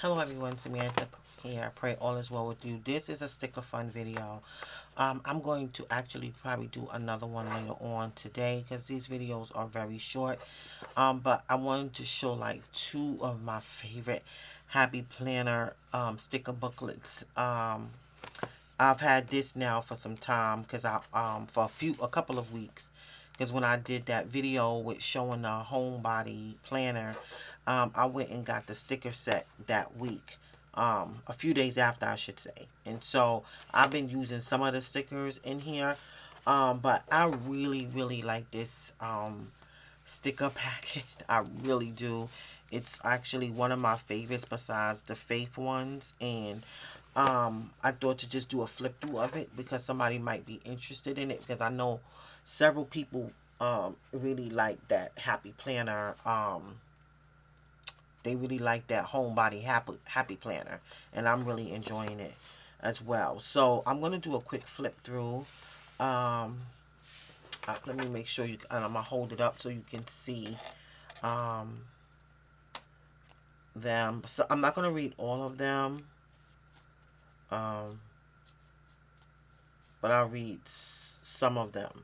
Hello everyone, Samantha here. I pray all is well with you. This is a sticker fun video. I'm going to actually probably do another one later on today because these videos are very short. But I wanted to show like two of my favorite Happy Planner sticker booklets. I've had this now for some time because for a couple of weeks, because when I did that video with showing the Homebody planner, I went and got the sticker set that week, a few days after I should say, and so I've been using some of the stickers in here, but I really like this sticker packet. I really do. It's actually one of my favorites besides the Faith ones, and I thought to just do a flip through of it because somebody might be interested in it, because I know several people really like that Happy Planner. They really like that Homebody Happy Planner, and I'm really enjoying it as well. So I'm gonna do a quick flip through. Let me make sure and I'm gonna hold it up so you can see um, them. So I'm not gonna read all of them, um, but I'll read some of them.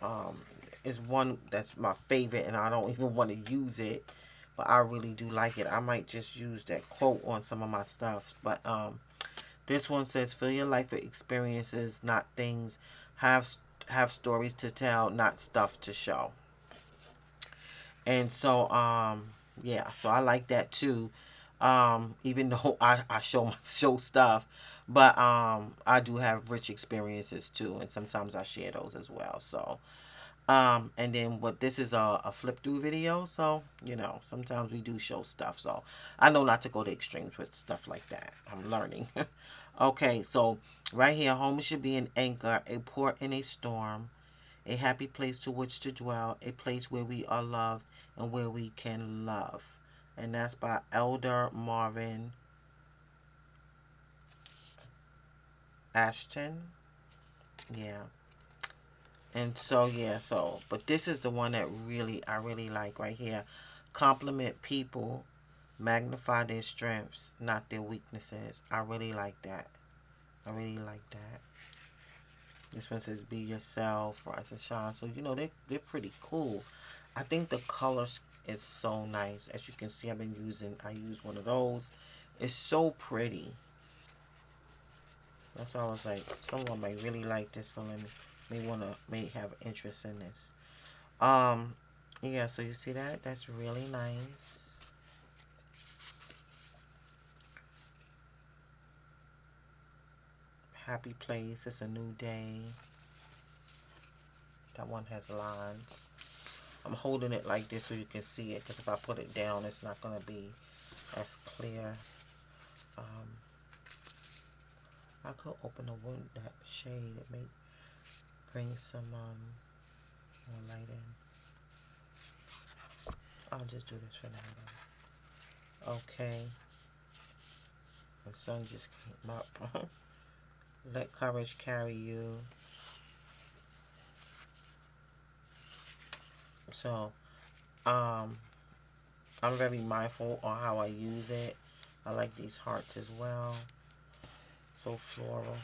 Um, is one that's my favorite, and I don't even want to use it, but I really do like it. I might just use that quote on some of my stuff. But this one says, "Fill your life with experiences, not things. Have have stories to tell, not stuff to show." And so, yeah, so I like that too. Even though I show stuff, but I do have rich experiences too, and sometimes I share those as well. So, and then what this is a flip through video, so sometimes we do show stuff. So I know not to go to extremes with stuff like that. I'm learning. Okay, so right here, home should be an anchor, a port in a storm, a happy place to which to dwell, a place where we are loved and where we can love. And that's by Elder Marvin Ashton. Yeah. And so yeah, but this is the one that I really like right here. Compliment people, magnify their strengths, not their weaknesses. I really like that. I really like that. This one says be yourself, rise and shine. So they're pretty cool. I think the colors is so nice. As you can see, I use one of those. It's so pretty. That's why I was like, someone might really like this, so may have interest in this. Um, yeah, so you see that? That's really nice. Happy place, it's a new day. That one has lines. I'm holding it like this so you can see it, because if I put it down, it's not going to be as clear. Um, I could open the window, that shade. It may bring some more light in. I'll just do this for now. Okay. The sun just came up. Let courage carry you. So, I'm very mindful on how I use it. I like these hearts as well. So floral.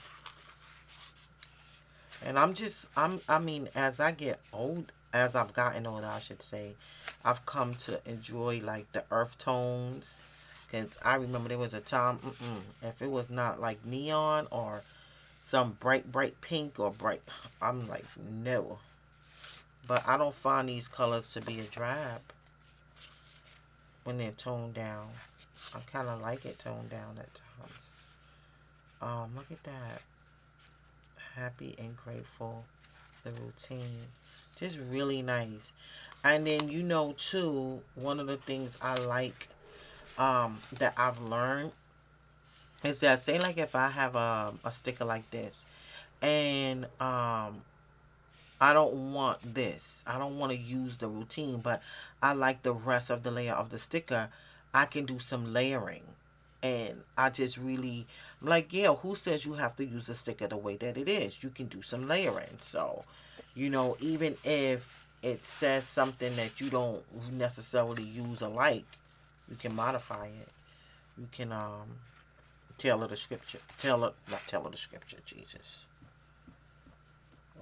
And I mean, as I've gotten older, I should say, I've come to enjoy like the earth tones. Because I remember there was a time, if it was not like neon or some bright pink or bright, I'm like, no. But I don't find these colors to be a drab when they're toned down. I kind of like it toned down at times. Look at that. Happy and grateful. The routine. Just really nice. And then too, one of the things I like that I've learned is that, say like if I have a sticker like this, and I don't want this. I don't want to use the routine, but I like the rest of the layer of the sticker. I can do some layering. And I just really, I'm like, yeah, who says you have to use the sticker the way that it is? You can do some layering. So, even if it says something that you don't necessarily use or like, you can modify it. You can tailor the scripture. Not tailor the scripture, Jesus.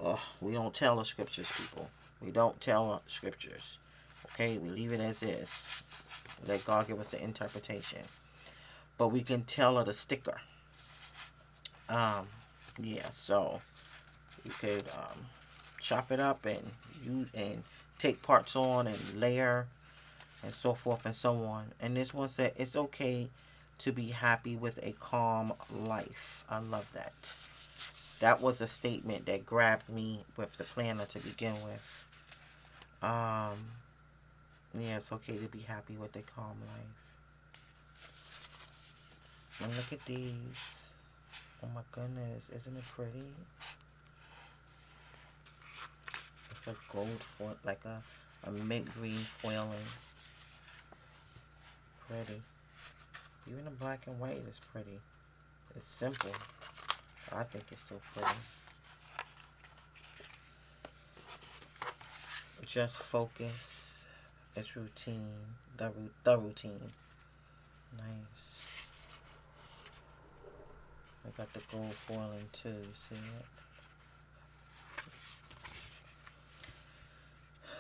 Ugh, we don't tell the scriptures, people. We don't tell scriptures. Okay, we leave it as is. Let God give us an interpretation. But we can tailor the sticker. Yeah, so you could chop it up and take parts on and layer and so forth and so on. And this one said it's okay to be happy with a calm life. I love that. That was a statement that grabbed me with the planner to begin with. Yeah, it's okay to be happy with a calm life. And look at these. Oh my goodness, isn't it pretty? It's a gold foil, like a mint green foiling. Pretty. Even the black and white is pretty. It's simple. I think it's so pretty. Just focus. It's routine. The routine. Nice. I got the gold foiling too. You see it?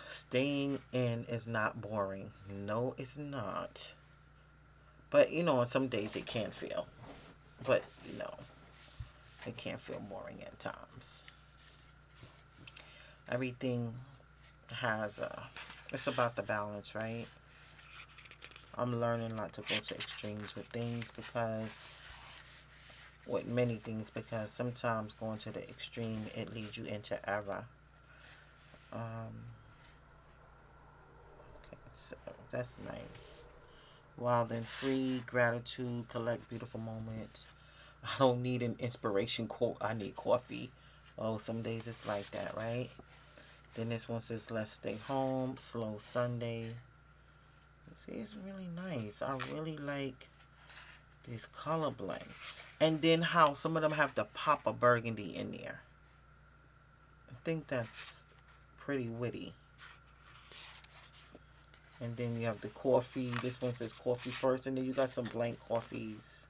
Staying in is not boring. No, it's not. But, on some days it can feel. But, it can feel boring at times. Everything has it's about the balance, right? I'm learning not to go to extremes with things with many things, because sometimes going to the extreme, it leads you into error. Okay, so that's nice. Wild and free, gratitude, collect beautiful moments. I don't need an inspiration quote. I need coffee. Oh, some days it's like that, right? Then this one says, let's stay home. Slow Sunday. See, it's really nice. I really like this color blend. And then how some of them have the pop of burgundy in there. I think that's pretty witty. And then you have the coffee. This one says coffee first. And then you got some blank coffees.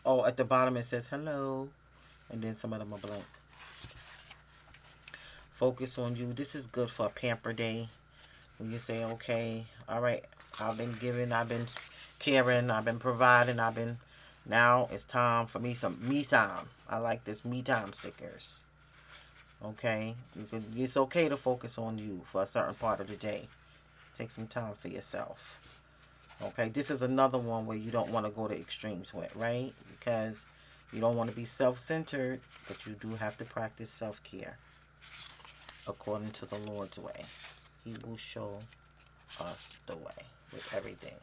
Oh, at the bottom it says hello. And then some of them are blank. Focus on you. This is good for a pamper day. When you say, okay, all right, I've been giving, I've been caring, I've been providing, now it's time for me some me time. I like this me time stickers. Okay, it's okay to focus on you for a certain part of the day. Take some time for yourself. Okay, this is another one where you don't want to go to extremes with, right? Because you don't want to be self-centered, but you do have to practice self-care according to the Lord's way. He will show us the way with everything.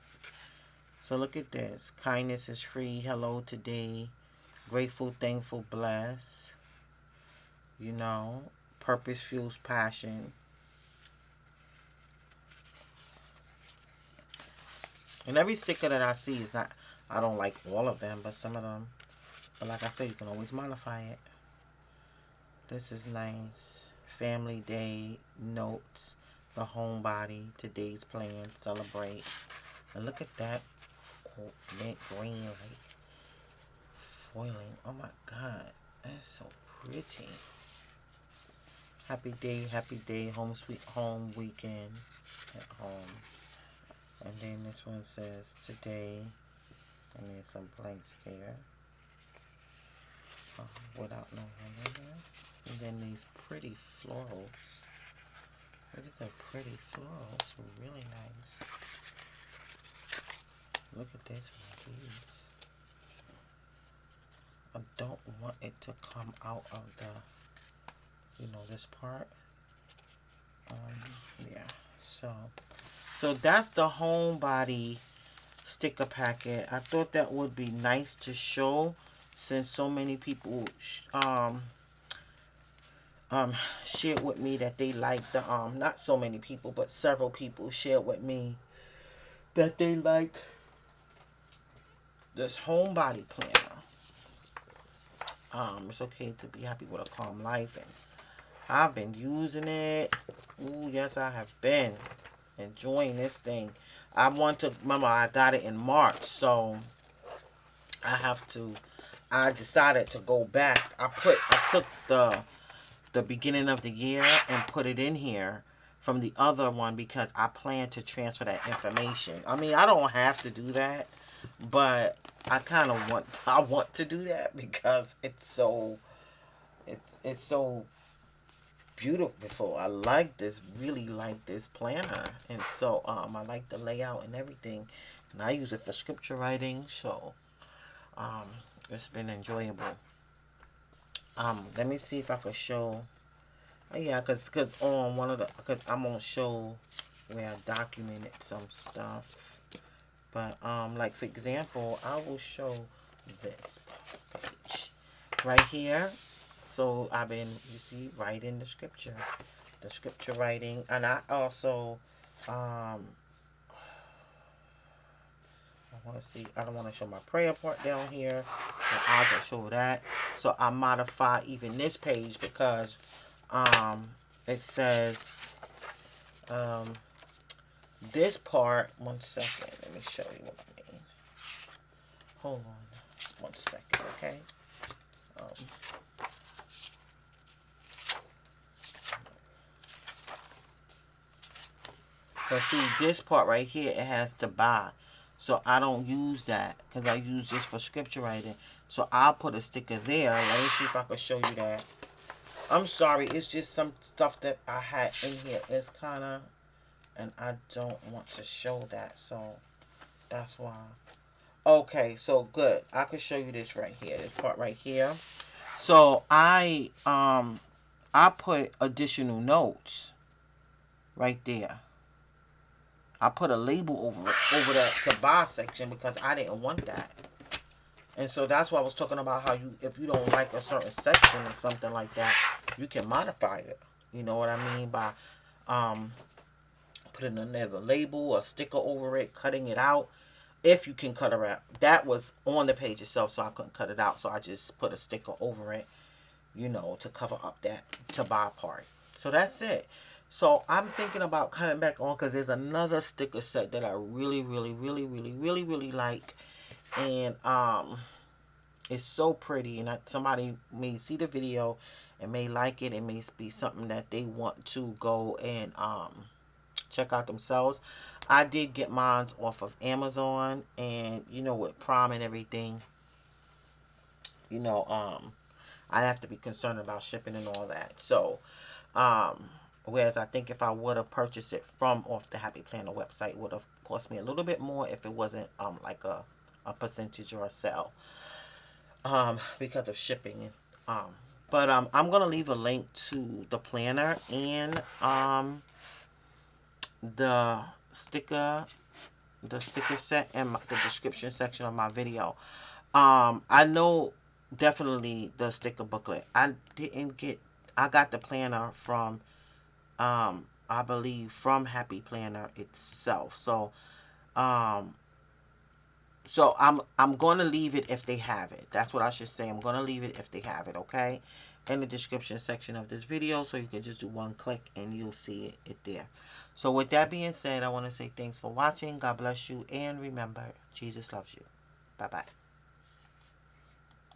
So look at this. Kindness is free. Hello today. Grateful, thankful, blessed. Purpose fuels passion. And every sticker that I see is not, I don't like all of them, but some of them. But like I said, you can always modify it. This is nice. Family day, notes, the homebody, today's plan, celebrate. And look at that mint green, like foiling. Oh my God, that's so pretty. Happy day, home sweet home weekend at home. And then this one says today, and there's some blanks there. Without no hand in there. And then these pretty florals. Look at the pretty florals, really nice. Look at this one, these. I don't want it to come out of the, this part. Yeah, so that's the Homebody sticker packet. I thought that would be nice to show, since so many people shared with me that they like the not so many people, but several people shared with me that they like this Homebody planner. It's okay to be happy with a calm life, and I've been using it. Ooh, yes, I have been enjoying this thing. I want to remember I got it in March, so I decided to go back. I took the beginning of the year and put it in here from the other one because I plan to transfer that information. I mean, I don't have to do that, but I kind of want to do that because it's so beautiful. I like this, really like this planner, and so I like the layout and everything, and I use it for scripture writing, so um it's been enjoyable. Let me see if I could show. Oh, yeah, cause on one of the, cause I'm gonna show where I documented some stuff. But like for example, I will show this page right here. So I've been, you see, writing the scripture writing, and I also I want to see. I don't want to show my prayer part down here, but I'll just show that. So I modify even this page because it says um, this part. 1 second. Let me show you what I mean. Hold on. 1 second, okay? Um, but see, this part right here, it has to buy. So I don't use that because I use this for scripture writing. So I'll put a sticker there. Let me see if I can show you that. I'm sorry, it's just some stuff that I had in here. It's kind of, and I don't want to show that, so that's why. Okay, so good. I could show you this right here, this part right here. So I put additional notes right there. I put a label over that to buy section because I didn't want that. And so that's why I was talking about how if you don't like a certain section or something like that, you can modify it. You know what I mean? By um, putting another label, a sticker over it, cutting it out. If you can cut it out. That was on the page itself, so I couldn't cut it out. So I just put a sticker over it, you know, to cover up that to buy part. So that's it. So I'm thinking about coming back on because there's another sticker set that I really, really, really, really, really, really like. And it's so pretty, and somebody may see the video and may like it. It may be something that they want to go and check out themselves. I did get mine off of Amazon, and you know, with Prime and everything, you know, I have to be concerned about shipping and all that. So um whereas I think if I would have purchased it from off the Happy Planner website, it would have cost me a little bit more if it wasn't like a percentage or a sell because of shipping. But I'm gonna leave a link to the planner and the sticker the sticker set in the description section of my video. I know definitely the sticker booklet. I got the planner from I believe from Happy Planner itself. Um so I'm going to leave it if they have it. That's what I should say. I'm going to leave it if they have it, okay? In the description section of this video, so you can just do one click and you'll see it there. So with that being said, I want to say thanks for watching. God bless you, and remember, Jesus loves you. Bye-bye.